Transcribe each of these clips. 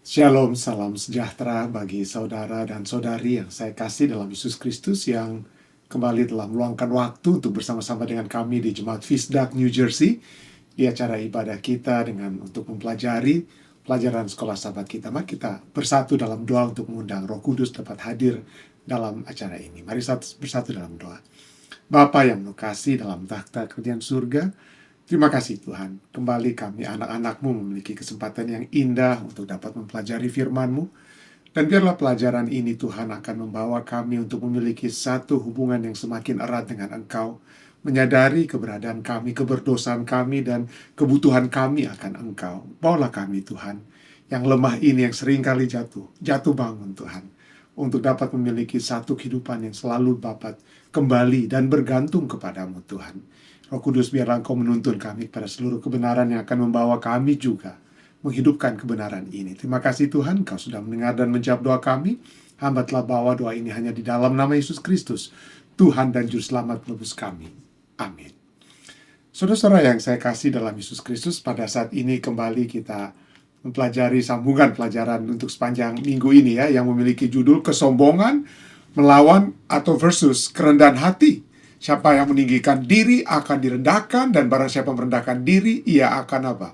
Shalom, salam sejahtera bagi saudara dan saudari yang saya kasih dalam Yesus Kristus yang kembali telah meluangkan waktu untuk bersama-sama dengan kami di Jemaat Visdak New Jersey di acara ibadah kita dengan untuk mempelajari pelajaran sekolah sahabat kita. Mari kita bersatu dalam doa untuk mengundang Roh Kudus dapat hadir dalam acara ini. Mari bersatu dalam doa. Bapa yang penuh kasih dalam takhta kerajaan surga, terima kasih Tuhan, kembali kami anak-anak-Mu memiliki kesempatan yang indah untuk dapat mempelajari firman-Mu. Dan biarlah pelajaran ini Tuhan akan membawa kami untuk memiliki satu hubungan yang semakin erat dengan Engkau, menyadari keberadaan kami, keberdosaan kami, dan kebutuhan kami akan Engkau. Bawalah kami Tuhan, yang lemah ini yang sering kali jatuh bangun Tuhan, untuk dapat memiliki satu kehidupan yang selalu dapat kembali dan bergantung kepadamu Tuhan. Roh Kudus, biarlah Engkau menuntun kami pada seluruh kebenaran yang akan membawa kami juga menghidupkan kebenaran ini. Terima kasih Tuhan, Engkau sudah mendengar dan menjawab doa kami. Hamba telah bawa doa ini hanya di dalam nama Yesus Kristus, Tuhan dan Juru Selamat penebus kami. Amin. Saudara-saudara yang saya kasih dalam Yesus Kristus, pada saat ini kembali kita mempelajari sambungan pelajaran untuk sepanjang minggu ini ya, yang memiliki judul kesombongan melawan atau versus kerendahan hati. Siapa yang meninggikan diri akan direndahkan, dan barang siapa merendahkan diri, ia akan apa?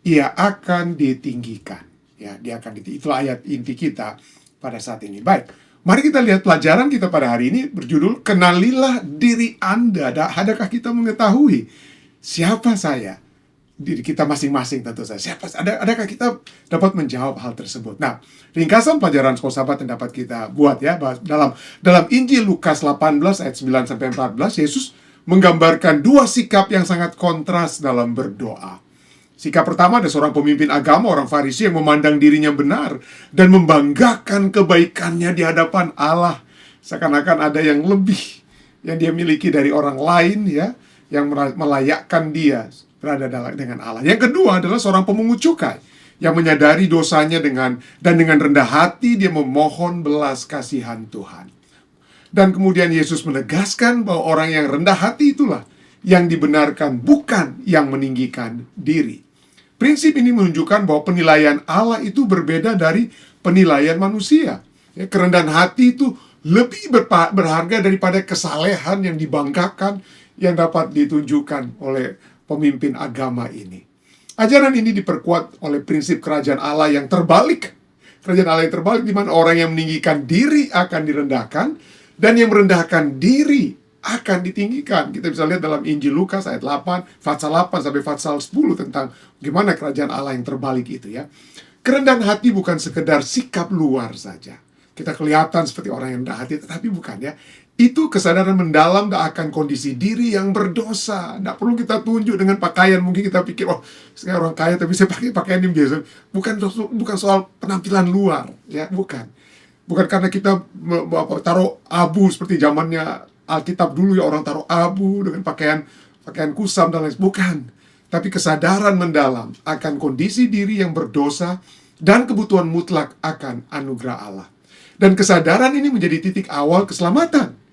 Ia akan ditinggikan. Ya, dia akan ditinggikan. Itulah ayat inti kita pada saat ini. Baik, mari kita lihat pelajaran kita pada hari ini berjudul Kenalilah Diri Anda. Adakah kita mengetahui siapa saya? Diri kita masing-masing tentu saja. Adakah kita dapat menjawab hal tersebut? Nah, ringkasan pelajaran sekolah sahabat yang dapat kita buat ya, dalam Injil Lukas 18 ayat 9-14, Yesus menggambarkan dua sikap yang sangat kontras dalam berdoa. Sikap pertama, ada seorang pemimpin agama, orang Farisi yang memandang dirinya benar dan membanggakan kebaikannya di hadapan Allah. Seakan-akan ada yang lebih yang dia miliki dari orang lain ya, yang melayakkan dia berada dengan Allah. Yang kedua adalah seorang pemungut cukai yang menyadari dosanya dengan rendah hati dia memohon belas kasihan Tuhan. Dan kemudian Yesus menegaskan bahwa orang yang rendah hati itulah yang dibenarkan, bukan yang meninggikan diri. Prinsip ini menunjukkan bahwa penilaian Allah itu berbeda dari penilaian manusia. Ya, kerendahan hati itu lebih berharga daripada kesalehan yang dibanggakan yang dapat ditunjukkan oleh pemimpin agama ini. Ajaran ini diperkuat oleh prinsip kerajaan Allah yang terbalik. Kerajaan Allah yang terbalik, di mana orang yang meninggikan diri akan direndahkan, dan yang merendahkan diri akan ditinggikan. Kita bisa lihat dalam Injil Lukas ayat 8, Fatsal 8 sampai Fatsal 10 tentang bagaimana kerajaan Allah yang terbalik itu ya. Kerendahan hati bukan sekedar sikap luar saja. Kita kelihatan seperti orang yang rendah hati, tetapi bukan ya. Itu kesadaran mendalam akan kondisi diri yang berdosa. Tidak perlu kita tunjuk dengan pakaian. Mungkin kita pikir, oh, saya orang kaya tapi saya pakai pakaian yang biasa. Bukan soal penampilan luar, ya, bukan. Bukan karena kita taruh abu seperti zamannya Alkitab dulu ya, orang taruh abu dengan pakaian kusam dan lain. Bukan. Tapi kesadaran mendalam akan kondisi diri yang berdosa dan kebutuhan mutlak akan anugerah Allah. Dan kesadaran ini menjadi titik awal keselamatan.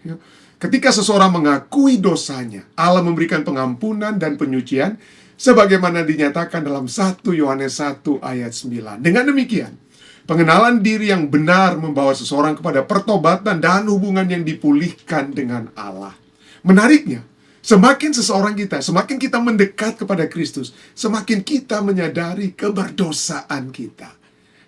Ketika seseorang mengakui dosanya, Allah memberikan pengampunan dan penyucian sebagaimana dinyatakan dalam 1 Yohanes 1 ayat 9. Dengan demikian, pengenalan diri yang benar membawa seseorang kepada pertobatan dan hubungan yang dipulihkan dengan Allah. Menariknya, semakin kita mendekat kepada Kristus, semakin kita menyadari keberdosaan kita.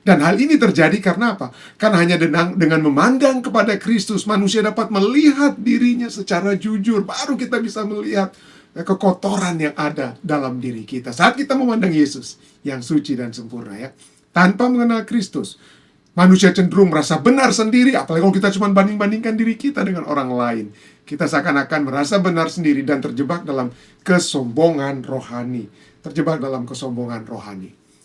Dan hal ini terjadi karena apa? Karena hanya dengan memandang kepada Kristus, manusia dapat melihat dirinya secara jujur. Baru kita bisa melihat kekotoran yang ada dalam diri kita. Saat kita memandang Yesus yang suci dan sempurna ya. Tanpa mengenal Kristus, manusia cenderung merasa benar sendiri. Apalagi kalau kita cuma banding-bandingkan diri kita dengan orang lain. Kita seakan-akan merasa benar sendiri dan terjebak dalam kesombongan rohani.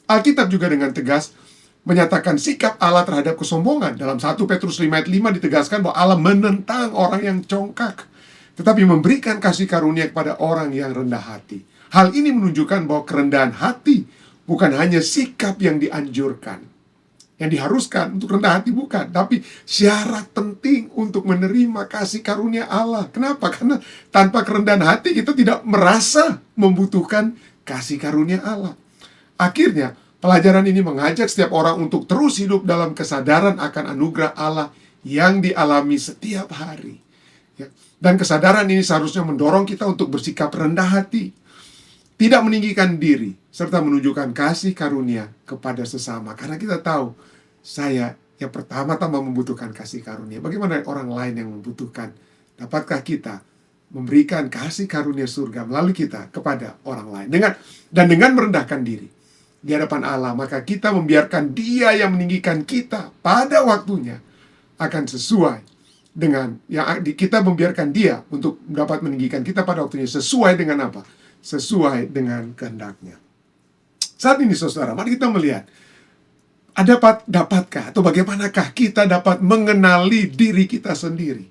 Alkitab juga dengan tegas menyatakan sikap Allah terhadap kesombongan. Dalam 1 Petrus 5 ayat 5 ditegaskan bahwa Allah menentang orang yang congkak, tetapi memberikan kasih karunia kepada orang yang rendah hati. Hal ini menunjukkan bahwa kerendahan hati bukan hanya sikap yang dianjurkan, yang diharuskan untuk rendah hati, bukan. Tapi syarat penting untuk menerima kasih karunia Allah. Kenapa? Karena tanpa kerendahan hati kita tidak merasa membutuhkan kasih karunia Allah. Akhirnya, Pelajaran ini mengajak setiap orang untuk terus hidup dalam kesadaran akan anugerah Allah yang dialami setiap hari. Ya. Dan kesadaran ini seharusnya mendorong kita untuk bersikap rendah hati, tidak meninggikan diri, serta menunjukkan kasih karunia kepada sesama. Karena kita tahu, saya yang pertama-tama membutuhkan kasih karunia. Bagaimana orang lain yang membutuhkan? Dapatkah kita memberikan kasih karunia surga melalui kita kepada orang lain? Dengan merendahkan diri di hadapan Allah, maka kita membiarkan Dia yang meninggikan kita pada waktunya akan sesuai dengan yang kita membiarkan Dia untuk dapat meninggikan kita pada waktunya sesuai dengan apa? Sesuai dengan kehendaknya. Saat ini saudara, mari kita melihat dapatkah atau bagaimanakah kita dapat mengenali diri kita sendiri?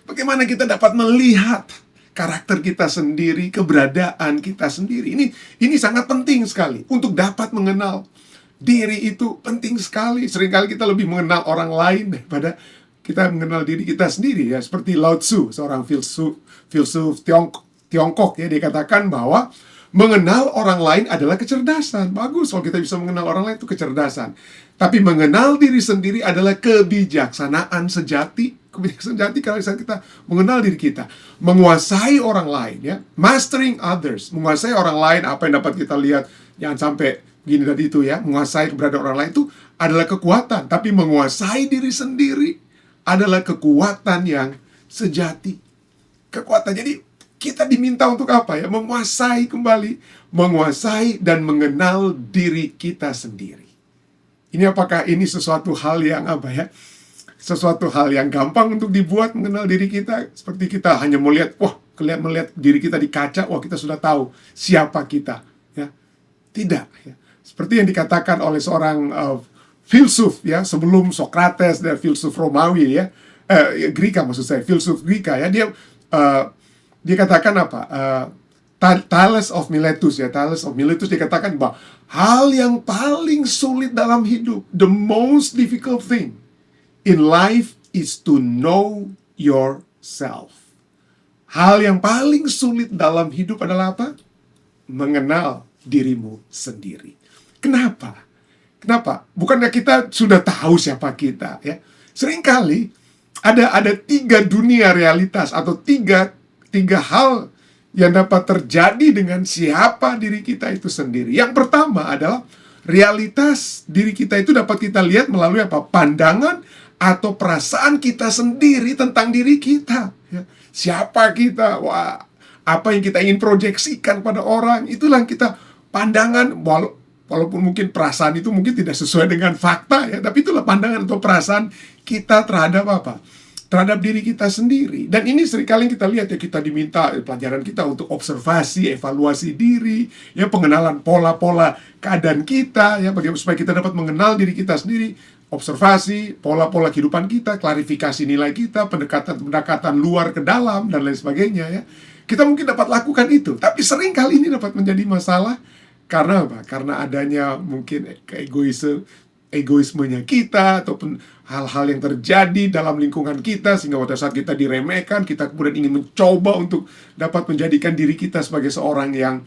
Bagaimana kita dapat melihat karakter kita sendiri, keberadaan kita sendiri. Ini sangat penting sekali. Untuk dapat mengenal diri itu penting sekali. Seringkali kita lebih mengenal orang lain daripada kita mengenal diri kita sendiri. Ya, seperti Lao Tzu, seorang filsuf Tiongkok, ya, dia katakan bahwa mengenal orang lain adalah kecerdasan. Bagus kalau kita bisa mengenal orang lain, itu kecerdasan. Tapi mengenal diri sendiri adalah kebijaksanaan sejati. Kebijaksanaan sejati kalau kita mengenal diri kita, menguasai orang lain, ya, mastering others, menguasai orang lain. Apa yang dapat kita lihat, jangan sampai gini dan itu, ya, menguasai keberadaan orang lain itu adalah kekuatan. Tapi menguasai diri sendiri adalah kekuatan yang sejati. Kekuatan. Jadi kita diminta untuk apa, ya? Menguasai kembali, menguasai dan mengenal diri kita sendiri. Ini apakah ini sesuatu hal yang apa, ya? Sesuatu hal yang gampang untuk dibuat mengenal diri kita? Seperti kita hanya melihat diri kita di kaca, wah kita sudah tahu siapa kita, ya? Tidak, ya. Seperti yang dikatakan oleh seorang filsuf, ya, sebelum Socrates dan filsuf Romawi, ya, Greka maksud saya, filsuf Greka, ya, dia katakan apa? Thales of Miletus, ya, Thales of Miletus dikatakan bahwa hal yang paling sulit dalam hidup, the most difficult thing in life is to know yourself. Hal yang paling sulit dalam hidup adalah apa? Mengenal dirimu sendiri. Kenapa? Kenapa? Bukankah kita sudah tahu siapa kita, ya? Seringkali ada tiga dunia realitas atau tiga hal yang dapat terjadi dengan siapa diri kita itu sendiri. Yang pertama adalah realitas diri kita itu dapat kita lihat melalui apa? Pandangan atau perasaan kita sendiri tentang diri kita, ya. Siapa kita? Wah, apa yang kita ingin proyeksikan pada orang, itulah yang kita pandangan. Walaupun mungkin perasaan itu mungkin tidak sesuai dengan fakta, ya, tapi itulah pandangan atau perasaan kita terhadap apa? Terhadap diri kita sendiri. Dan ini seringkali kita lihat, ya, kita diminta pelajaran kita untuk observasi, evaluasi diri, ya, pengenalan pola-pola keadaan kita, ya, bagaimana supaya kita dapat mengenal diri kita sendiri. Observasi pola-pola kehidupan kita, klarifikasi nilai kita, pendekatan luar ke dalam, dan lain sebagainya, ya. Kita mungkin dapat lakukan itu, tapi seringkali ini dapat menjadi masalah. Karena apa? Karena adanya mungkin egoismenya kita, ataupun hal-hal yang terjadi dalam lingkungan kita, sehingga pada saat kita diremehkan, kita kemudian ingin mencoba untuk dapat menjadikan diri kita sebagai seorang yang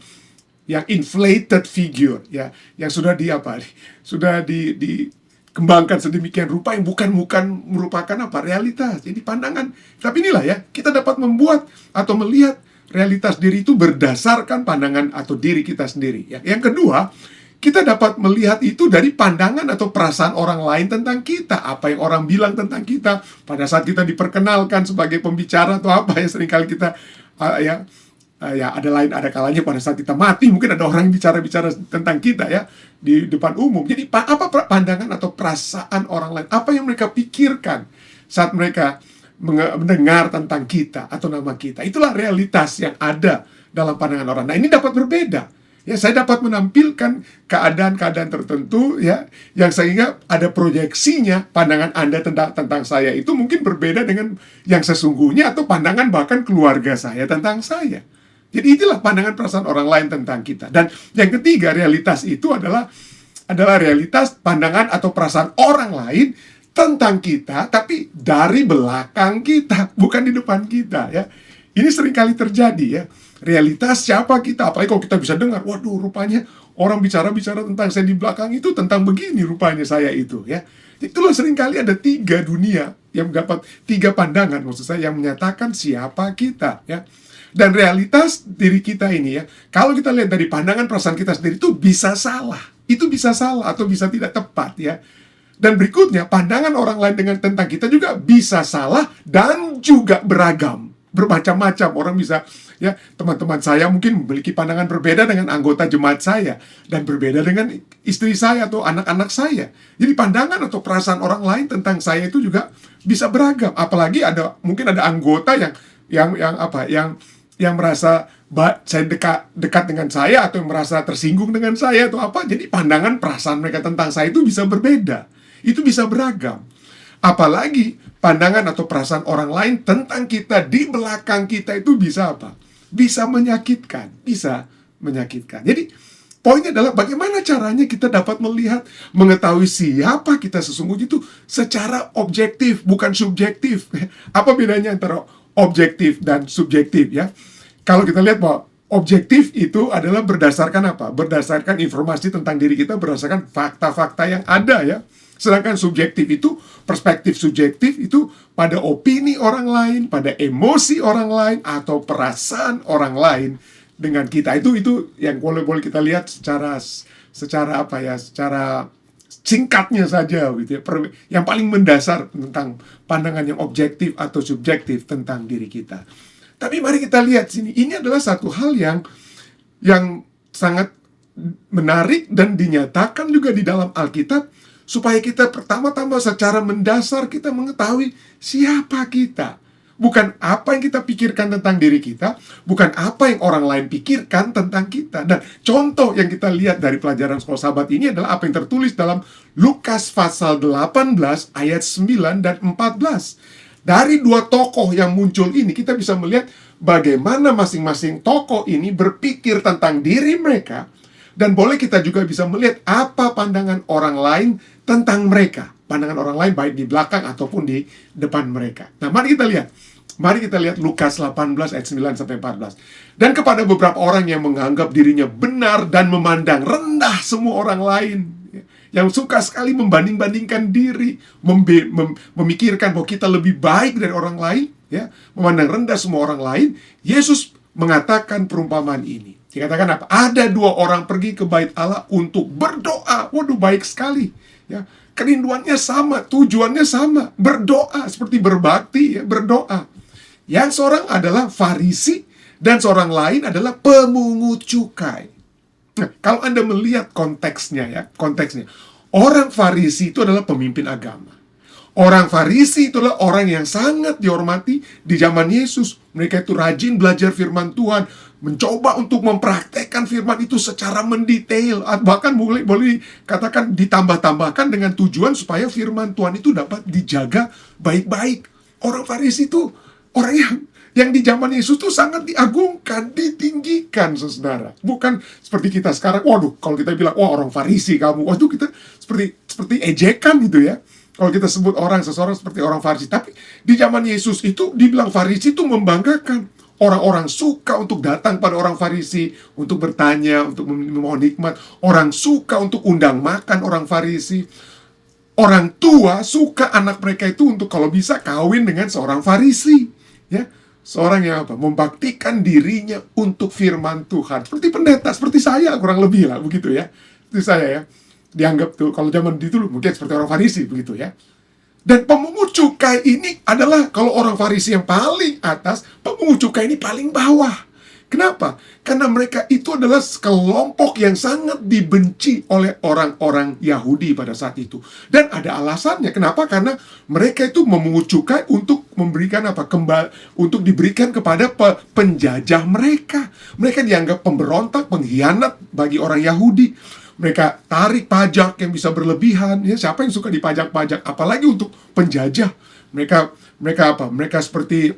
inflated figure, ya, yang sudah dikembangkan sedemikian rupa yang bukan merupakan apa? Realitas. Jadi pandangan. Tapi inilah, ya, kita dapat membuat atau melihat realitas diri itu berdasarkan pandangan atau diri kita sendiri, ya. Yang kedua, kita dapat melihat itu dari pandangan atau perasaan orang lain tentang kita. Apa yang orang bilang tentang kita pada saat kita diperkenalkan sebagai pembicara atau apa, ya, seringkali kita ada kalanya pada saat kita mati, mungkin ada orang yang bicara tentang kita, ya, di depan umum. Jadi apa pandangan atau perasaan orang lain, apa yang mereka pikirkan saat mereka mendengar tentang kita atau nama kita. Itulah realitas yang ada dalam pandangan orang. Nah, ini dapat berbeda, ya. Saya dapat menampilkan keadaan-keadaan tertentu, ya, yang sehingga ada proyeksinya. Pandangan Anda tentang saya itu mungkin berbeda dengan yang sesungguhnya, atau pandangan bahkan keluarga saya tentang saya. Jadi itulah pandangan perasaan orang lain tentang kita. Dan yang ketiga, realitas itu adalah realitas pandangan atau perasaan orang lain tentang kita, tapi dari belakang kita, bukan di depan kita, ya. Ini seringkali terjadi, ya. realitas siapa kita. Apalagi kalau kita bisa dengar, waduh rupanya orang bicara-bicara tentang saya di belakang itu tentang begini rupanya saya itu, ya. Itulah seringkali ada 3 dunia yang dapat 3 pandangan, maksud saya, yang menyatakan siapa kita, ya. Dan realitas diri kita ini, ya, kalau kita lihat dari pandangan perasaan kita sendiri, itu bisa salah. Itu bisa salah atau bisa tidak tepat, ya. Dan berikutnya, pandangan orang lain tentang kita juga bisa salah dan juga beragam. Bermacam-macam. Orang bisa, ya, teman-teman saya mungkin memiliki pandangan berbeda dengan anggota jemaat saya, dan berbeda dengan istri saya atau anak-anak saya. Jadi pandangan atau perasaan orang lain tentang saya itu juga bisa beragam. Apalagi mungkin ada anggota yang merasa saya dekat dengan saya, atau yang merasa tersinggung dengan saya atau apa. Jadi pandangan perasaan mereka tentang saya itu bisa berbeda. Itu bisa beragam. Apalagi pandangan atau perasaan orang lain tentang kita di belakang kita itu bisa apa? Bisa menyakitkan. Bisa menyakitkan. Jadi poinnya adalah bagaimana caranya kita dapat mengetahui siapa kita sesungguhnya itu secara objektif, bukan subjektif. Apa bedanya antara objektif dan subjektif, ya? Kalau kita lihat bahwa objektif itu adalah berdasarkan apa? Berdasarkan informasi tentang diri kita, berdasarkan fakta-fakta yang ada, ya. Sedangkan subjektif itu, perspektif subjektif itu pada opini orang lain, pada emosi orang lain, atau perasaan orang lain dengan kita. Itu yang boleh kita lihat secara singkatnya saja, gitu ya. Yang paling mendasar tentang pandangan yang objektif atau subjektif tentang diri kita. Tapi mari kita lihat sini, ini adalah satu hal yang sangat menarik dan dinyatakan juga di dalam Alkitab, supaya kita pertama-tama secara mendasar kita mengetahui siapa kita. Bukan apa yang kita pikirkan tentang diri kita, bukan apa yang orang lain pikirkan tentang kita. Dan contoh yang kita lihat dari pelajaran Sekolah Sahabat ini adalah apa yang tertulis dalam Lukas pasal 18 ayat 9 dan 14. Dari 2 tokoh yang muncul ini, kita bisa melihat bagaimana masing-masing tokoh ini berpikir tentang diri mereka. Dan boleh kita juga bisa melihat apa pandangan orang lain tentang mereka. Pandangan orang lain baik di belakang ataupun di depan mereka. Nah, mari kita lihat. Mari kita lihat Lukas 18 ayat 9 sampai 14. Dan kepada beberapa orang yang menganggap dirinya benar dan memandang rendah semua orang lain, yang suka sekali membanding-bandingkan diri, memikirkan bahwa kita lebih baik dari orang lain, ya, memandang rendah semua orang lain, Yesus mengatakan perumpamaan ini. Dikatakan apa? Ada 2 orang pergi ke bait Allah untuk berdoa. Waduh, baik sekali, ya. Kerinduannya sama, tujuannya sama, berdoa, seperti berbakti, ya, berdoa. Yang seorang adalah Farisi dan seorang lain adalah pemungut cukai. Nah, kalau Anda melihat konteksnya, orang Farisi itu adalah pemimpin agama. Orang Farisi itulah orang yang sangat dihormati di zaman Yesus. Mereka itu rajin belajar firman Tuhan, mencoba untuk mempraktekkan firman itu secara mendetail, bahkan boleh katakan ditambah-tambahkan dengan tujuan supaya firman Tuhan itu dapat dijaga baik-baik. Orang Farisi itu orang yang di zaman Yesus itu sangat diagungkan, ditinggikan, saudara. Bukan seperti kita sekarang, waduh, kalau kita bilang, wah orang Farisi kamu, waduh, kita seperti ejekan gitu, ya. Kalau kita sebut seseorang seperti orang Farisi. Tapi di zaman Yesus itu dibilang Farisi itu membanggakan. Orang-orang suka untuk datang pada orang Farisi, untuk bertanya, untuk memohon hikmat. Orang suka untuk undang makan orang Farisi. Orang tua suka anak mereka itu untuk kalau bisa kawin dengan seorang Farisi, ya. Seorang yang membaktikan dirinya untuk firman Tuhan. Seperti pendeta, seperti saya kurang lebih lah, begitu, ya. Itu saya, ya. Dianggap tuh, kalau zaman dulu mungkin seperti orang Farisi, begitu, ya. Dan pemungut cukai ini adalah, kalau orang Farisi yang paling atas, pemungut cukai ini paling bawah. Kenapa? Karena mereka itu adalah kelompok yang sangat dibenci oleh orang-orang Yahudi pada saat itu. Dan ada alasannya. Kenapa? Karena mereka itu memungut cukai untuk memberikan untuk diberikan kepada penjajah mereka. Mereka dianggap pemberontak, pengkhianat bagi orang Yahudi. Mereka tarik pajak yang bisa berlebihan, ya. Siapa yang suka dipajak-pajak? Apalagi untuk penjajah. Mereka seperti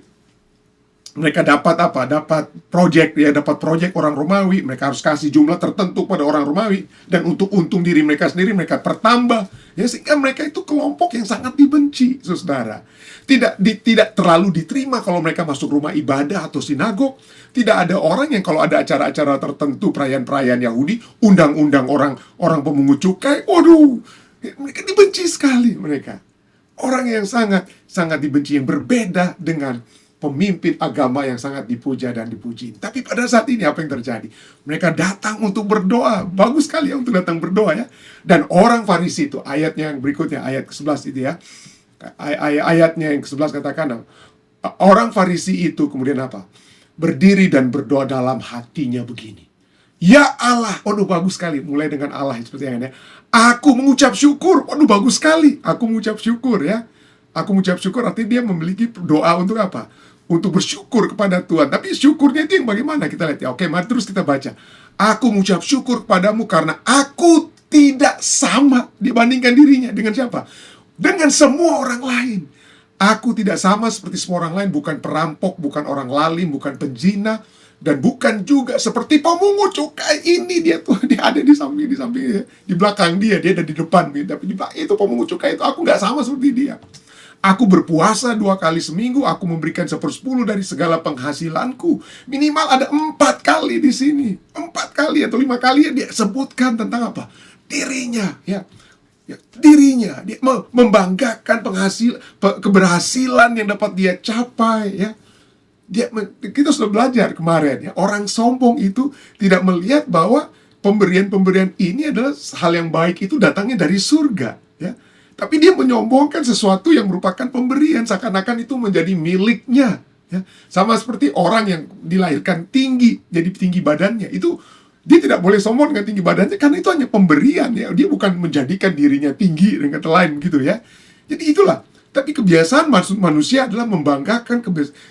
Mereka dapat apa? Dapat project, ya, dapat project orang Romawi. Mereka harus kasih jumlah tertentu pada orang Romawi, dan untuk untung diri mereka sendiri mereka pertambah. Ya, sehingga mereka itu kelompok yang sangat dibenci, saudara. Tidak terlalu diterima kalau mereka masuk rumah ibadah atau sinagog. Tidak ada orang yang kalau ada acara-acara tertentu, perayaan-perayaan Yahudi, undang-undang orang pemungut cukai. Waduh, mereka dibenci sekali mereka. Orang yang sangat dibenci, yang berbeda dengan pemimpin agama yang sangat dipuja dan dipuji. Tapi pada saat ini apa yang terjadi? Mereka datang untuk berdoa. Bagus sekali ya untuk datang berdoa, ya. Dan orang Farisi itu, ayatnya yang berikutnya, ayat ke-11 itu, ya. Ayatnya yang ke-11 katakan, orang Farisi itu kemudian apa? Berdiri dan berdoa dalam hatinya begini. Ya Allah, waduh bagus sekali. Mulai dengan Allah seperti yang ini. Aku mengucap syukur. Waduh bagus sekali. Aku mengucap syukur, ya. Aku mengucap syukur, artinya dia memiliki doa untuk apa? Untuk bersyukur kepada Tuhan. Tapi syukurnya itu yang bagaimana? Kita lihat, ya. Oke, mari terus kita baca. Aku mengucap syukur kepadamu karena aku tidak sama dibandingkan dirinya. Dengan siapa? Dengan semua orang lain. Aku tidak sama seperti semua orang lain. Bukan perampok, bukan orang lalim, bukan penzina, dan bukan juga seperti pemungut cukai ini. Dia tuh, dia ada di samping di belakang dia ada di depan, tapi itu pemungut cukai itu. Aku nggak sama seperti dia. Aku berpuasa 2 kali seminggu. Aku memberikan 1/10 dari segala penghasilanku. Minimal ada 4 kali di sini. 4 kali atau 5 kali dia sebutkan tentang apa? Dirinya, ya. Dirinya. Dia membanggakan keberhasilan yang dapat dia capai, ya. Kita sudah belajar kemarin, ya. Orang sombong itu tidak melihat bahwa pemberian-pemberian ini adalah hal yang baik, itu datangnya dari surga, ya. Tapi dia menyombongkan sesuatu yang merupakan pemberian, seakan-akan itu menjadi miliknya, ya. Sama seperti orang yang dilahirkan tinggi, jadi tinggi badannya, itu dia tidak boleh sombong dengan tinggi badannya, karena itu hanya pemberian, ya. Dia bukan menjadikan dirinya tinggi dengan kata lain, gitu, ya. Jadi itulah. Tapi kebiasaan manusia adalah membanggakan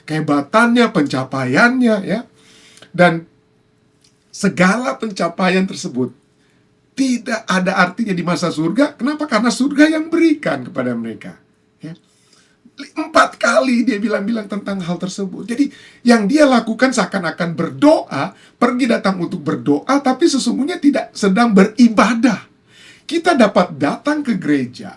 kehebatannya, pencapaiannya, ya. Dan segala pencapaian tersebut tidak ada artinya di masa surga. Kenapa? Karena surga yang berikan kepada mereka, ya. 4 kali dia bilang tentang hal tersebut. Jadi yang dia lakukan seakan-akan berdoa, pergi datang untuk berdoa, tapi sesungguhnya tidak sedang beribadah. Kita dapat datang ke gereja,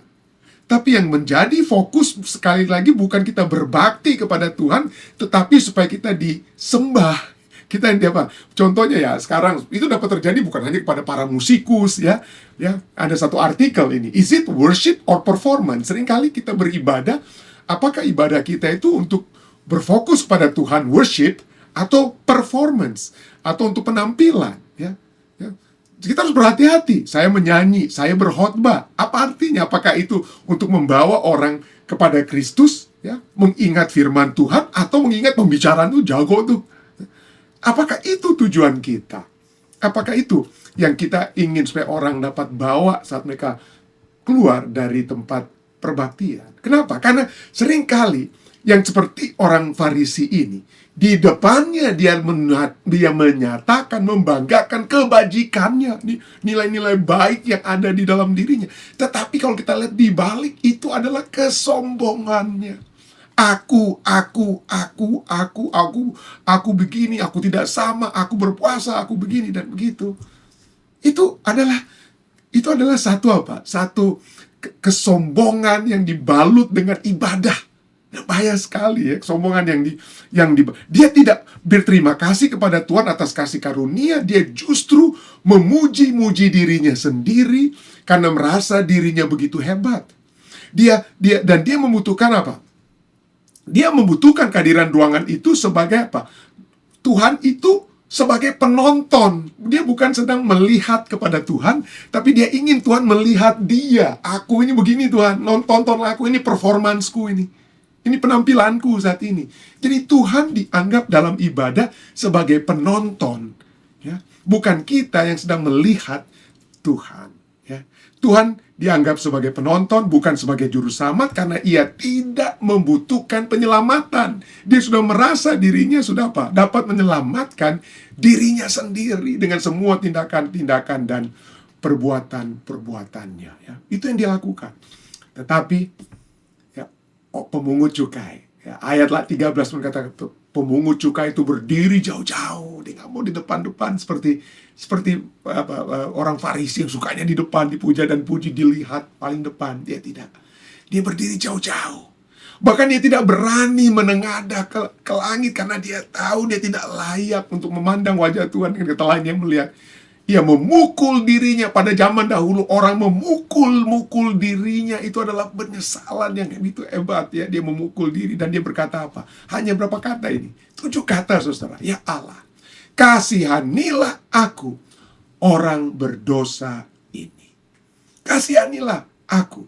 tapi yang menjadi fokus sekali lagi bukan kita berbakti kepada Tuhan, tetapi supaya kita disembah. Kita apa? Contohnya, ya, sekarang itu dapat terjadi bukan hanya kepada para musikus, ya. Ada satu artikel ini, is it worship or performance? Seringkali kita beribadah, apakah ibadah kita itu untuk berfokus pada Tuhan, worship, atau performance, atau untuk penampilan, ya. Kita harus berhati-hati. Saya menyanyi, saya berkhotbah, apa artinya? Apakah itu untuk membawa orang kepada Kristus, ya, mengingat firman Tuhan, atau mengingat pembicaraan itu jago tuh? Apakah itu tujuan kita? Apakah itu yang kita ingin supaya orang dapat bawa saat mereka keluar dari tempat perbaktian? Kenapa? Karena seringkali yang seperti orang Farisi ini, di depannya dia menyatakan, membanggakan kebajikannya, nilai-nilai baik yang ada di dalam dirinya. Tetapi kalau kita lihat di balik itu adalah kesombongannya. Aku begini, aku tidak sama, aku berpuasa, aku begini dan begitu. Itu adalah satu apa? Satu kesombongan yang dibalut dengan ibadah. Bahaya sekali, ya, kesombongan dia tidak berterima kasih kepada Tuhan atas kasih karunia. Dia justru memuji-muji dirinya sendiri karena merasa dirinya begitu hebat. Dia membutuhkan apa? Dia membutuhkan kehadiran ruangan itu sebagai apa? Tuhan itu sebagai penonton. Dia bukan sedang melihat kepada Tuhan, tapi dia ingin Tuhan melihat dia. Aku ini begini Tuhan, tontonlah aku, ini performansku ini. Ini penampilanku saat ini. Jadi Tuhan dianggap dalam ibadah sebagai penonton, ya. Bukan kita yang sedang melihat Tuhan, ya. Tuhan dianggap sebagai penonton, bukan sebagai juru selamat, karena ia tidak membutuhkan penyelamatan. Dia sudah merasa dirinya sudah apa? Dapat menyelamatkan dirinya sendiri dengan semua tindakan-tindakan dan perbuatan-perbuatannya, ya. Itu yang dia lakukan. Tetapi, ya, pemungut cukai, ya, ayat 13 berkata, pemungut cukai itu berdiri jauh-jauh, dia nggak mau di depan-depan seperti orang Farisi yang sukanya di depan, dipuja dan puji, dilihat paling depan. Dia tidak. Dia berdiri jauh-jauh. Bahkan dia tidak berani menengadah ke langit karena dia tahu dia tidak layak untuk memandang wajah Tuhan. Dengan kata lain, yang melihat ia memukul dirinya. Pada zaman dahulu orang memukul dirinya itu adalah penyesalan yang begitu hebat ya. Dia memukul diri dan dia berkata apa? Hanya berapa kata ini? 7 kata, saudara. Ya Allah, kasihanilah aku, orang berdosa ini. Kasihanilah aku,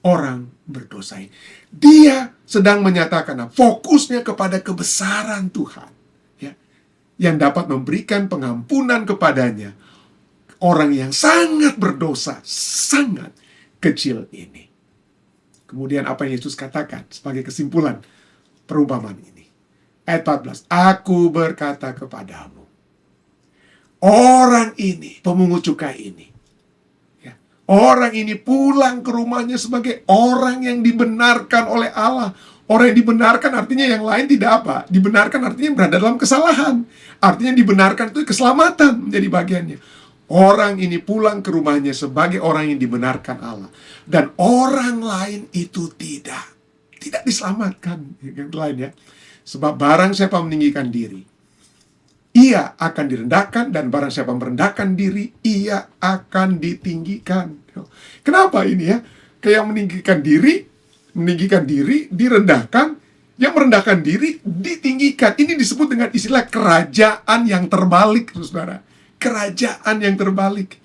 orang berdosa ini. Dia sedang menyatakan fokusnya kepada kebesaran Tuhan ya, yang dapat memberikan pengampunan kepadanya, orang yang sangat berdosa, sangat kecil ini. Kemudian apa yang Yesus katakan sebagai kesimpulan perumpamaan ini? Ayat 14, aku berkata kepadamu, orang ini, pemungut cukai ini, orang ini pulang ke rumahnya sebagai orang yang dibenarkan oleh Allah. Orang yang dibenarkan artinya yang lain tidak apa. Dibenarkan artinya berada dalam kesalahan. Artinya dibenarkan itu keselamatan menjadi bagiannya. Orang ini pulang ke rumahnya sebagai orang yang dibenarkan Allah. Dan orang lain itu tidak diselamatkan. Yang lain ya. Sebab barang siapa meninggikan diri, ia akan direndahkan, dan barang siapa merendahkan diri, ia akan ditinggikan. Kenapa ini ya? Kayak meninggikan diri, direndahkan, yang merendahkan diri, ditinggikan. Ini disebut dengan istilah kerajaan yang terbalik, saudara. Kerajaan yang terbalik.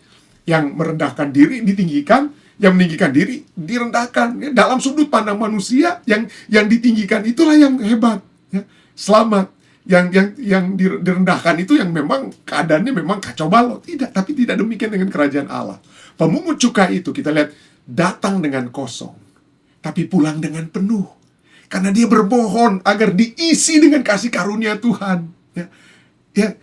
Yang merendahkan diri, ditinggikan, yang meninggikan diri, direndahkan. Dalam sudut pandang manusia, yang ditinggikan itulah yang hebat. Ya. Selamat. Yang direndahkan itu yang memang keadaannya memang kacau balau. Tidak, tapi tidak demikian dengan kerajaan Allah. Pemungut cukai itu kita lihat datang dengan kosong, tapi pulang dengan penuh. Karena dia bermohon agar diisi dengan kasih karunia Tuhan. Ya,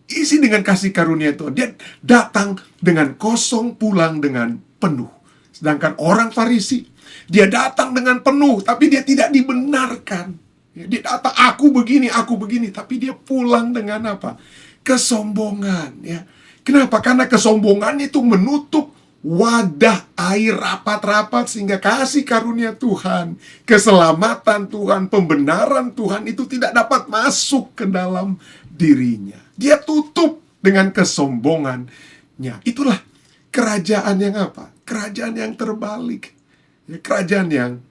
isi dengan kasih karunia Tuhan. Dia datang dengan kosong, pulang dengan penuh. Sedangkan orang Farisi, dia datang dengan penuh, tapi dia tidak dibenarkan. Dia datang, aku begini, tapi dia pulang dengan apa? Kesombongan ya. Kenapa? Karena kesombongan itu menutup wadah air rapat-rapat sehingga kasih karunia Tuhan, keselamatan Tuhan, pembenaran Tuhan itu tidak dapat masuk ke dalam dirinya. Dia tutup dengan kesombongannya. Itulah kerajaan yang apa? Kerajaan yang terbalik. Kerajaan yang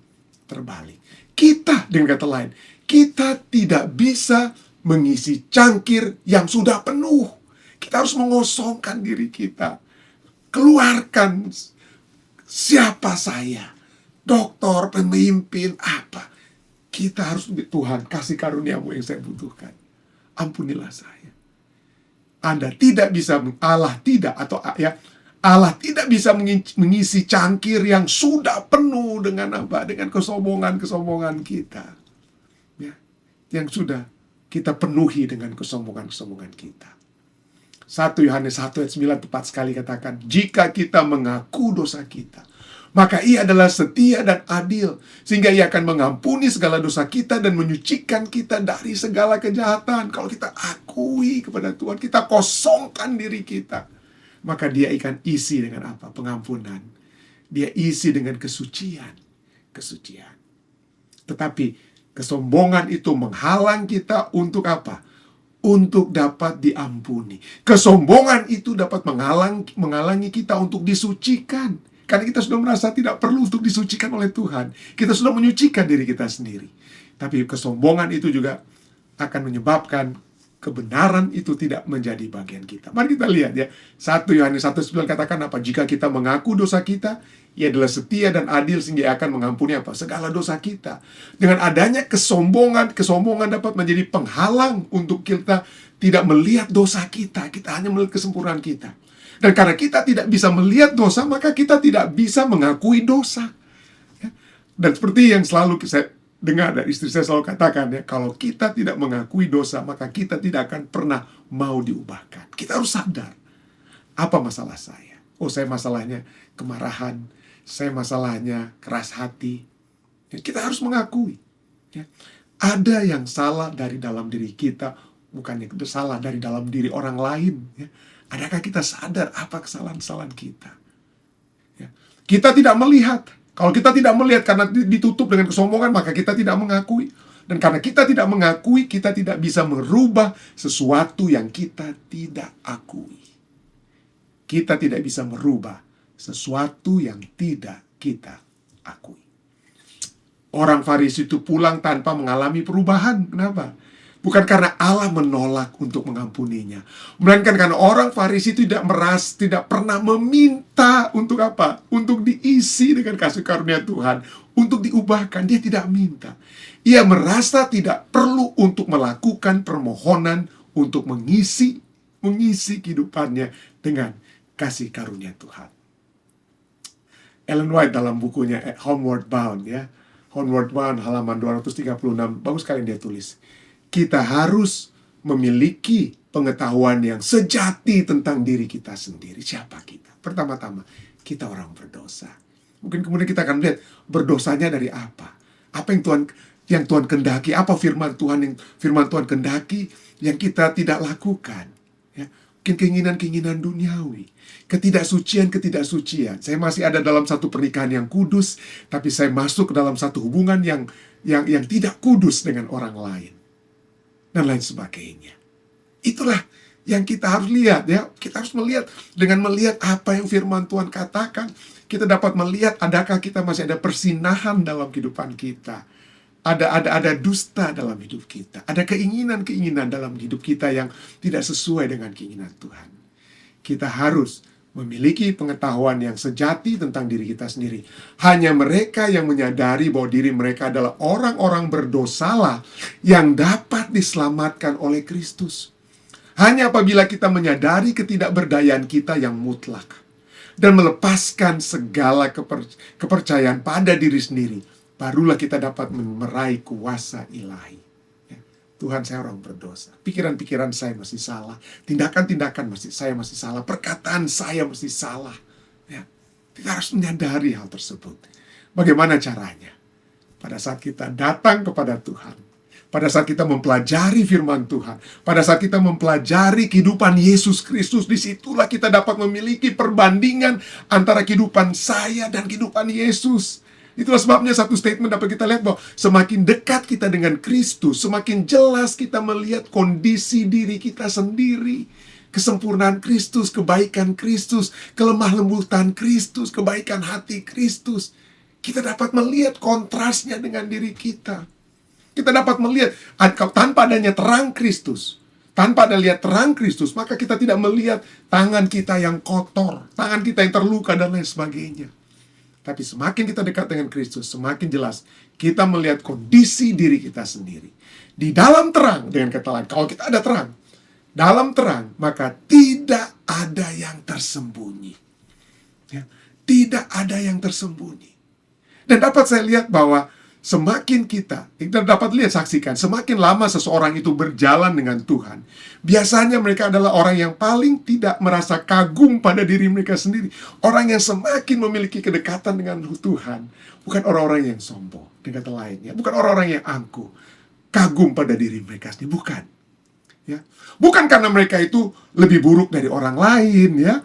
terbalik. Kita, dengan kata lain, kita tidak bisa mengisi cangkir yang sudah penuh. Kita harus mengosongkan diri kita. Keluarkan siapa saya, dokter, pemimpin, apa. Kita harus, Tuhan, kasih karuniamu yang saya butuhkan. Ampunilah saya. Anda tidak bisa, Allah tidak bisa mengisi cangkir yang sudah penuh dengan apa? Dengan kesombongan kita. Ya, yang sudah kita penuhi dengan kesombongan kita. 1 Yohanes 1 ayat 9 tepat sekali katakan, jika kita mengaku dosa kita, maka ia adalah setia dan adil, sehingga ia akan mengampuni segala dosa kita dan menyucikan kita dari segala kejahatan. Kalau kita akui kepada Tuhan, kita kosongkan diri kita, maka dia akan isi dengan apa? Pengampunan. Dia isi dengan kesucian. Tetapi kesombongan itu menghalang kita untuk apa? Untuk dapat diampuni. Kesombongan itu dapat menghalangi kita untuk disucikan. Karena kita sudah merasa tidak perlu untuk disucikan oleh Tuhan. Kita sudah menyucikan diri kita sendiri. Tapi kesombongan itu juga akan menyebabkan kebenaran itu tidak menjadi bagian kita. Mari kita lihat ya. 1 Yohanes 1:9 katakan apa? Jika kita mengaku dosa kita, ia adalah setia dan adil sehingga ia akan mengampuni apa? Segala dosa kita. Dengan adanya kesombongan dapat menjadi penghalang untuk kita tidak melihat dosa kita. Kita hanya melihat kesempurnaan kita. Dan karena kita tidak bisa melihat dosa, maka kita tidak bisa mengakui dosa. Ya. Dan seperti yang selalu saya dengar dari istri saya selalu katakan ya, kalau kita tidak mengakui dosa, maka kita tidak akan pernah mau diubahkan. Kita harus sadar, apa masalah saya? Oh, saya masalahnya kemarahan, saya masalahnya keras hati. Ya, kita harus mengakui. Ya. Ada yang salah dari dalam diri kita, bukannya salah dari dalam diri orang lain. Ya. Adakah kita sadar apa kesalahan-kesalahan kita? Ya. Kita tidak melihat. Kalau kita tidak melihat karena ditutup dengan kesombongan, maka kita tidak mengakui. Dan karena kita tidak mengakui, kita tidak bisa merubah sesuatu yang kita tidak akui. Kita tidak bisa merubah sesuatu yang tidak kita akui. Orang Farisi itu pulang tanpa mengalami perubahan. Kenapa? Bukan karena Allah menolak untuk mengampuninya, melainkan karena orang Farisi tidak pernah meminta untuk apa? Untuk diisi dengan kasih karunia Tuhan, untuk diubahkan. Dia tidak minta. Ia merasa tidak perlu untuk melakukan permohonan untuk mengisi kehidupannya dengan kasih karunia Tuhan. Ellen White dalam bukunya Homeward Bound, ya, Homeward Bound halaman 236, bagus sekali dia tulis. Kita harus memiliki pengetahuan yang sejati tentang diri kita sendiri. Siapa kita? Pertama-tama, kita orang berdosa. Mungkin kemudian kita akan lihat berdosanya dari apa. Apa yang Tuhan kehendaki, apa firman Tuhan kehendaki yang kita tidak lakukan. Ya, mungkin keinginan-keinginan duniawi, ketidaksucian. Saya masih ada dalam satu pernikahan yang kudus, tapi saya masuk ke dalam satu hubungan yang tidak kudus dengan orang lain. Dan lain sebagainya. Itulah yang kita harus lihat, ya. Kita harus melihat, dengan melihat apa yang firman Tuhan katakan, kita dapat melihat adakah kita masih ada persinahan dalam kehidupan kita. Ada dusta dalam hidup kita. Ada keinginan dalam hidup kita yang tidak sesuai dengan keinginan Tuhan. Kita harus memiliki pengetahuan yang sejati tentang diri kita sendiri. Hanya mereka yang menyadari bahwa diri mereka adalah orang-orang berdosalah yang dapat diselamatkan oleh Kristus. Hanya apabila kita menyadari ketidakberdayaan kita yang mutlak dan melepaskan segala kepercayaan pada diri sendiri, barulah kita dapat meraih kuasa ilahi. Tuhan, saya orang berdosa. Pikiran-pikiran saya masih salah. Tindakan-tindakan saya masih salah. Perkataan saya masih salah. Ya. Kita harus menyadari hal tersebut. Bagaimana caranya? Pada saat kita datang kepada Tuhan. Pada saat kita mempelajari firman Tuhan. Pada saat kita mempelajari kehidupan Yesus Kristus. Disitulah kita dapat memiliki perbandingan antara kehidupan saya dan kehidupan Yesus. Itulah sebabnya satu statement dapat kita lihat bahwa semakin dekat kita dengan Kristus, semakin jelas kita melihat kondisi diri kita sendiri. Kesempurnaan Kristus, kebaikan Kristus, kelemah lembutan Kristus, kebaikan hati Kristus. Kita dapat melihat kontrasnya dengan diri kita. Kita dapat melihat, tanpa adanya terang Kristus, tanpa ada lihat terang Kristus, maka kita tidak melihat tangan kita yang kotor, tangan kita yang terluka, dan lain sebagainya. Tapi semakin kita dekat dengan Kristus, semakin jelas kita melihat kondisi diri kita sendiri. Di dalam terang, dengan kata lain, kalau kita ada terang, dalam terang, maka tidak ada yang tersembunyi. Ya, tidak ada yang tersembunyi. Dan dapat saya lihat bahwa semakin kita dapat lihat, saksikan, semakin lama seseorang itu berjalan dengan Tuhan, biasanya mereka adalah orang yang paling tidak merasa kagum pada diri mereka sendiri. Orang yang semakin memiliki kedekatan dengan Tuhan, bukan orang-orang yang sombong, dengan kata lainnya, bukan orang-orang yang angkuh, kagum pada diri mereka sendiri, bukan. Ya. Bukan karena mereka itu lebih buruk dari orang lain, ya,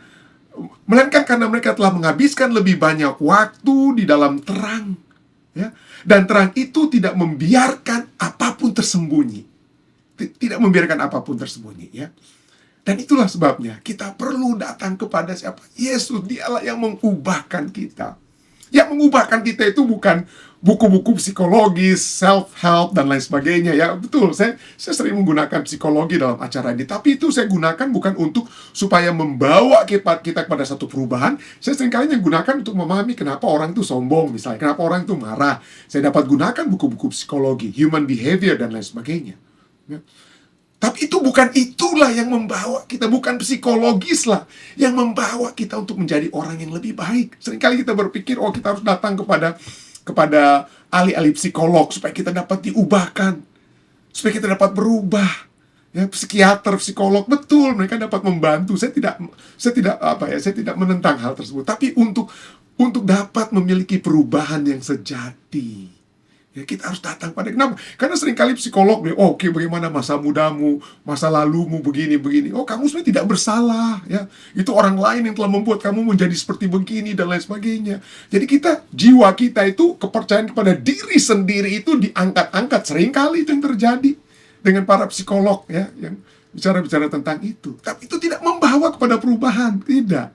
melainkan karena mereka telah menghabiskan lebih banyak waktu di dalam terang. Ya. Dan terang itu tidak membiarkan apapun tersembunyi. Tidak membiarkan apapun tersembunyi, ya. Dan itulah sebabnya kita perlu datang kepada siapa? Yesus. Dialah yang mengubahkan kita. Yang mengubahkan kita itu bukan buku-buku psikologis, self-help, dan lain sebagainya. Ya, betul, saya sering menggunakan psikologi dalam acara ini. Tapi itu saya gunakan bukan untuk supaya membawa kita kepada satu perubahan. Saya seringkali gunakan untuk memahami kenapa orang itu sombong, misalnya. Kenapa orang itu marah. Saya dapat gunakan buku-buku psikologi, human behavior, dan lain sebagainya. Ya. Tapi itulah yang membawa kita, bukan psikologis lah yang membawa kita untuk menjadi orang yang lebih baik. Seringkali kita berpikir, kita harus datang kepada ahli-ahli psikolog supaya kita dapat diubahkan, supaya kita dapat berubah. Ya, psikiater, psikolog, betul, mereka dapat membantu. Saya tidak menentang hal tersebut. Tapi untuk dapat memiliki perubahan yang sejati, Ya, kita harus datang pada, kenapa? Karena seringkali psikolog nih, oke, bagaimana masa mudamu, masa lalumu begini. Oh, kamu sebenarnya tidak bersalah, ya. Itu orang lain yang telah membuat kamu menjadi seperti begini dan lain sebagainya. Jadi jiwa kita itu, kepercayaan kepada diri sendiri itu diangkat-angkat. Seringkali itu yang terjadi dengan para psikolog, ya, yang bicara-bicara tentang itu. Tapi itu tidak membawa kepada perubahan, tidak.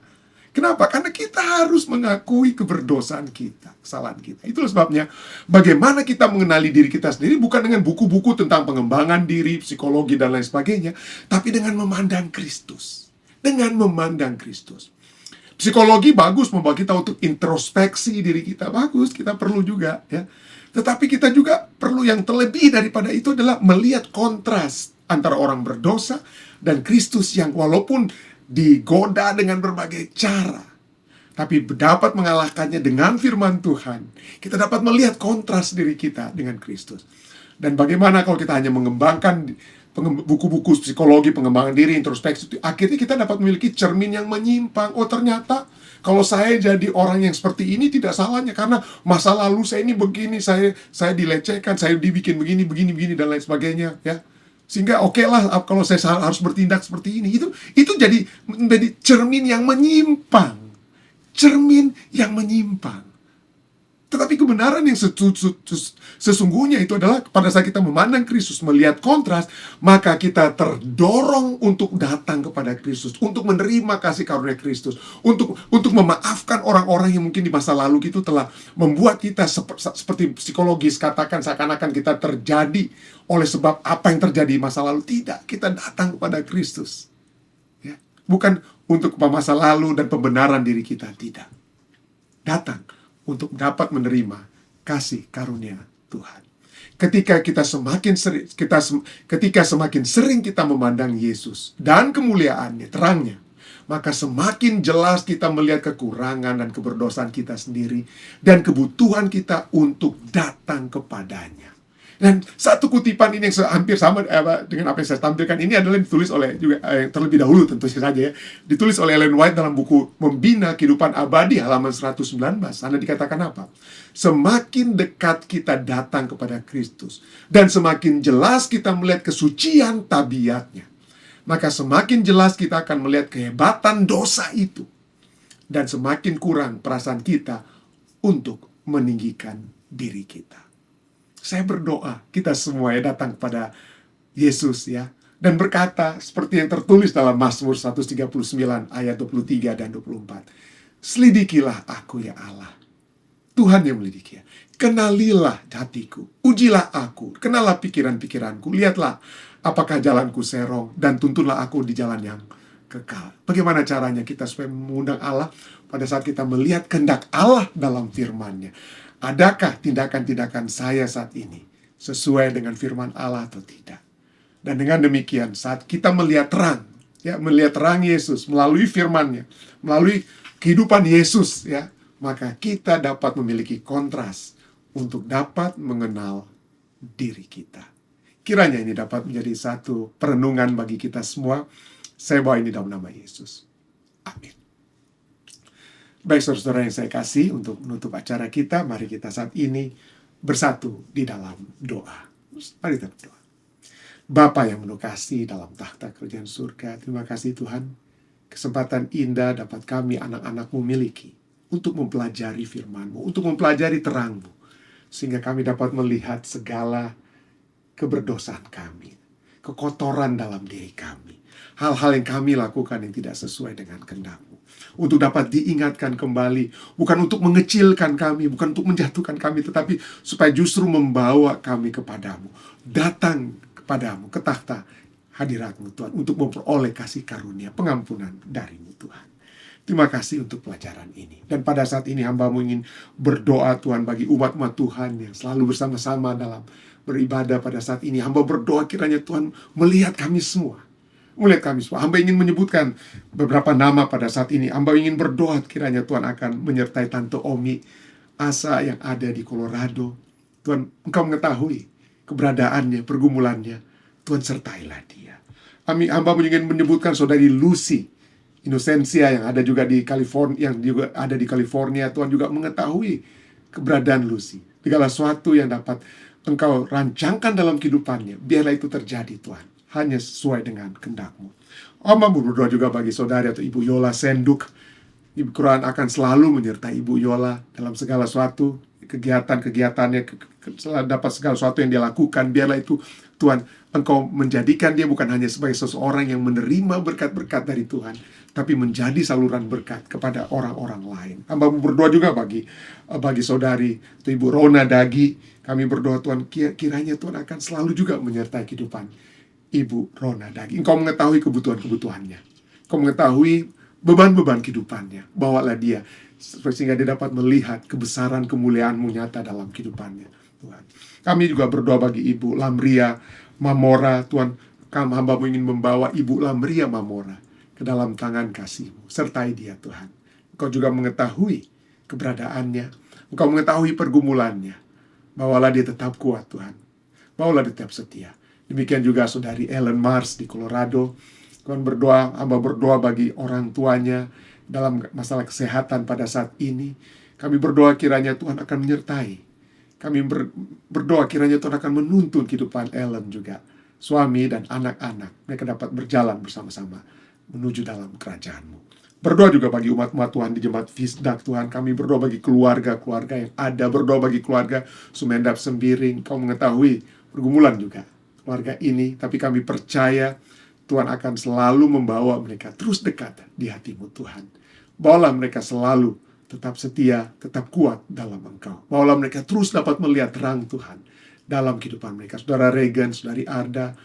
Kenapa? Karena kita harus mengakui keberdosaan kita, kesalahan kita. Itulah sebabnya bagaimana kita mengenali diri kita sendiri bukan dengan buku-buku tentang pengembangan diri, psikologi, dan lain sebagainya, tapi dengan memandang Kristus. Dengan memandang Kristus. Psikologi bagus membawa kita untuk introspeksi diri kita. Bagus, kita perlu juga, ya. Tetapi kita juga perlu yang terlebih daripada itu adalah melihat kontras antara orang berdosa dan Kristus yang walaupun digoda dengan berbagai cara, tapi dapat mengalahkannya dengan firman Tuhan. Kita dapat melihat kontras diri kita dengan Kristus. Dan bagaimana kalau kita hanya mengembangkan buku-buku psikologi, pengembangan diri, introspeksi, akhirnya kita dapat memiliki cermin yang menyimpang. Oh, ternyata kalau saya jadi orang yang seperti ini tidak salahnya, karena masa lalu saya ini begini, saya dilecehkan, saya dibikin begini, dan lain sebagainya, ya. Sehingga oke lah kalau saya harus bertindak seperti ini. Itu jadi menjadi cermin yang menyimpang. Cermin yang menyimpang. Tetapi kebenaran yang sesungguhnya itu adalah pada saat kita memandang Kristus, melihat kontras, maka kita terdorong untuk datang kepada Kristus, untuk menerima kasih karunia Kristus, untuk memaafkan orang-orang yang mungkin di masa lalu itu telah membuat kita seperti psikologis katakan seakan-akan kita terjadi oleh sebab apa yang terjadi di masa lalu. Tidak, kita datang kepada Kristus, ya. Bukan untuk masa lalu dan pembenaran diri kita, tidak. Datang untuk dapat menerima kasih karunia Tuhan. Ketika semakin sering kita memandang Yesus dan kemuliaannya, terangnya, maka semakin jelas kita melihat kekurangan dan keberdosaan kita sendiri dan kebutuhan kita untuk datang kepadanya. Dan satu kutipan ini yang hampir sama dengan apa yang saya tampilkan ini adalah ditulis oleh juga terlebih dahulu tentu saja, ya. Ditulis oleh Ellen White dalam buku Membina Kehidupan Abadi halaman 119. Sana dikatakan apa? Semakin dekat kita datang kepada Kristus dan semakin jelas kita melihat kesucian tabiatnya, maka semakin jelas kita akan melihat kehebatan dosa itu dan semakin kurang perasaan kita untuk meninggikan diri kita. Saya berdoa kita semua ya datang kepada Yesus, ya, dan berkata seperti yang tertulis dalam Mazmur 139 ayat 23 dan 24. Selidikilah aku ya Allah, Tuhan yang melidiki. Kenalilah hatiku, ujilah aku, kenalah pikiran-pikiranku, lihatlah apakah jalanku serong, dan tuntunlah aku di jalan yang kekal. Bagaimana caranya kita supaya mengundang Allah pada saat kita melihat kehendak Allah dalam firman-Nya? Adakah tindakan-tindakan saya saat ini sesuai dengan firman Allah atau tidak? Dan dengan demikian saat kita melihat terang, ya, melihat terang Yesus melalui firman-Nya, melalui kehidupan Yesus, ya, maka kita dapat memiliki kontras untuk dapat mengenal diri kita. Kiranya ini dapat menjadi satu perenungan bagi kita semua. Saya bawa ini dalam nama Yesus. Amin. Baik saudara-saudara yang saya kasih, untuk menutup acara kita, mari kita saat ini bersatu di dalam doa. Mari kita berdoa. Bapa yang penuh kasih dalam takhta kerajaan surga, terima kasih Tuhan, kesempatan indah dapat kami anak-anak-Mu miliki untuk mempelajari firman-Mu, untuk mempelajari terang-Mu, sehingga kami dapat melihat segala keberdosaan kami, kekotoran dalam diri kami, hal-hal yang kami lakukan yang tidak sesuai dengan kehendak-Mu, untuk dapat diingatkan kembali, bukan untuk mengecilkan kami, bukan untuk menjatuhkan kami, tetapi supaya justru membawa kami kepadamu, datang kepadamu, ke takhta hadirat-Mu Tuhan, untuk memperoleh kasih karunia, pengampunan dari-Mu Tuhan. Terima kasih untuk pelajaran ini. Dan pada saat ini hamba-Mu ingin berdoa Tuhan bagi umat-umat Tuhan yang selalu bersama-sama dalam beribadah pada saat ini. Hamba berdoa kiranya Tuhan melihat kami semua. Hamba ingin menyebutkan beberapa nama pada saat ini. Hamba ingin berdoa kiranya Tuhan akan menyertai Tante Omi Asa yang ada di Colorado. Tuhan, Engkau mengetahui keberadaannya, pergumulannya. Tuhan, sertailah dia. Hamba ingin menyebutkan saudari Lucy Inosensia yang ada juga di California, Tuhan juga mengetahui keberadaan Lucy. Segala sesuatu yang dapat Engkau rancangkan dalam kehidupannya, biarlah itu terjadi Tuhan, hanya sesuai dengan kehendak-Mu. Hamba berdoa juga bagi saudari atau Ibu Yola Senduk. Ibu Quran akan selalu menyertai Ibu Yola dalam segala sesuatu, kegiatan-kegiatannya, dapat segala sesuatu yang dia lakukan. Biarlah itu Tuhan, Engkau menjadikan dia bukan hanya sebagai seseorang yang menerima berkat-berkat dari Tuhan, tapi menjadi saluran berkat kepada orang-orang lain. Hamba berdoa juga bagi saudari atau Ibu Rona Dagi. Kami berdoa Tuhan, kiranya Tuhan akan selalu juga menyertai kehidupan Ibu Rona Dagi. Engkau mengetahui kebutuhan-kebutuhannya. Engkau mengetahui beban-beban kehidupannya. Bawalah dia sehingga dia dapat melihat kebesaran kemuliaan-Mu nyata dalam kehidupannya, Tuhan. Kami juga berdoa bagi Ibu Lamria Mamora. Tuhan, hamba-Mu ingin membawa Ibu Lamria Mamora ke dalam tangan kasih-Mu. Sertai dia, Tuhan. Engkau juga mengetahui keberadaannya. Engkau mengetahui pergumulannya. Bawalah dia tetap kuat, Tuhan. Bawalah dia tetap setia. Demikian juga saudari Ellen Mars di Colorado. Tuhan berdoa, hamba berdoa bagi orang tuanya dalam masalah kesehatan pada saat ini. Kami berdoa kiranya Tuhan akan menyertai. Kami berdoa kiranya Tuhan akan menuntun kehidupan Ellen juga, suami dan anak-anak. Mereka dapat berjalan bersama-sama menuju dalam kerajaan-Mu. Berdoa juga bagi umat-umat Tuhan di Jemaat Fisdak, Tuhan. Kami berdoa bagi keluarga-keluarga yang ada. Berdoa bagi keluarga Sumendap Sembiring. Kau mengetahui pergumulan juga keluarga ini. Tapi kami percaya Tuhan akan selalu membawa mereka terus dekat di hati-Mu, Tuhan. Bawalah mereka selalu tetap setia, tetap kuat dalam Engkau. Bawalah mereka terus dapat melihat terang Tuhan dalam kehidupan mereka. Saudara Regan, saudari Arda,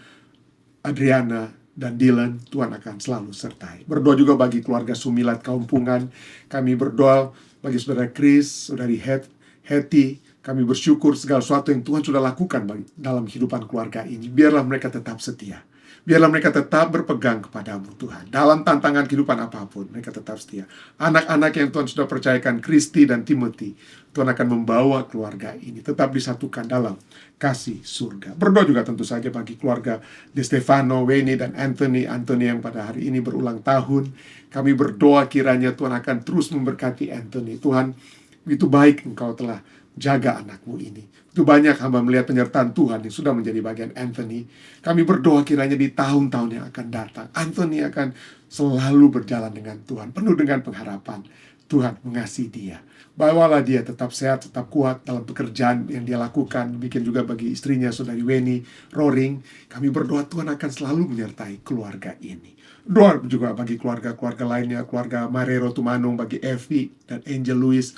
Adriana, dan Dylan, Tuhan akan selalu sertai. Berdoa juga bagi keluarga Sumilat Kaumpungan. Kami berdoa bagi saudara Chris, saudari Hetty. Kami bersyukur segala sesuatu yang Tuhan sudah lakukan dalam kehidupan keluarga ini. Biarlah mereka tetap setia. Biarlah mereka tetap berpegang kepada-Mu, Tuhan. Dalam tantangan kehidupan apapun, mereka tetap setia. Anak-anak yang Tuhan sudah percayakan, Kristi dan Timothy, Tuhan akan membawa keluarga ini tetap disatukan dalam kasih surga. Berdoa juga tentu saja bagi keluarga De Stefano, Weni, dan Anthony yang pada hari ini berulang tahun. Kami berdoa kiranya Tuhan akan terus memberkati Anthony. Tuhan, begitu baik Engkau telah jaga anakmu ini. Itu banyak hamba melihat penyertaan Tuhan yang sudah menjadi bagian Anthony. Kami berdoa kiranya di tahun-tahun yang akan datang, Anthony akan selalu berjalan dengan Tuhan, penuh dengan pengharapan. Tuhan mengasihi dia. Bawalah dia tetap sehat, tetap kuat dalam pekerjaan yang dia lakukan. Bikin juga bagi istrinya, saudari Weni, Roring. Kami berdoa Tuhan akan selalu menyertai keluarga ini. Doa juga bagi keluarga-keluarga lainnya, keluarga Marero Tumanung, bagi Evi dan Angel Louis.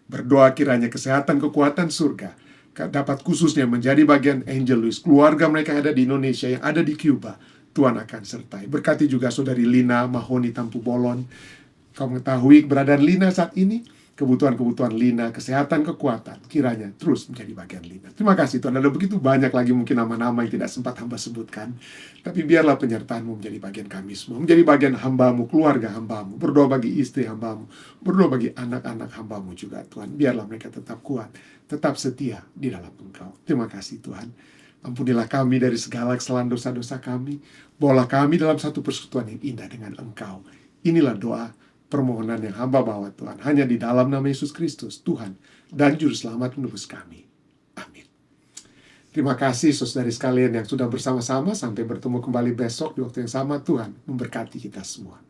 Berdoa kiranya kesehatan, kekuatan surga dapat khususnya menjadi bagian Angel Louis, keluarga mereka yang ada di Indonesia, yang ada di Cuba. Tuhan akan sertai. Berkati juga saudari Lina Mahoni Tampu Bolon. Kau mengetahui keberadaan Lina saat ini, kebutuhan-kebutuhan Lina, kesehatan, kekuatan, kiranya terus menjadi bagian Lina. Terima kasih Tuhan. Ada begitu banyak lagi mungkin nama-nama yang tidak sempat hamba sebutkan. Tapi biarlah penyertaan-Mu menjadi bagian kami semua, menjadi bagian hamba-Mu, keluarga hamba-Mu. Berdoa bagi istri hamba-Mu, berdoa bagi anak-anak hamba-Mu juga Tuhan. Biarlah mereka tetap kuat, tetap setia di dalam Engkau. Terima kasih Tuhan. Ampunilah kami dari segala kesalahan dosa-dosa kami. Bawalah kami dalam satu persekutuan yang indah dengan Engkau. Inilah doa permohonan yang hamba bawa Tuhan, hanya di dalam nama Yesus Kristus, Tuhan dan Juru Selamat menebus kami. Amin. Terima kasih saudari sekalian yang sudah bersama-sama. Sampai bertemu kembali besok di waktu yang sama. Tuhan memberkati kita semua.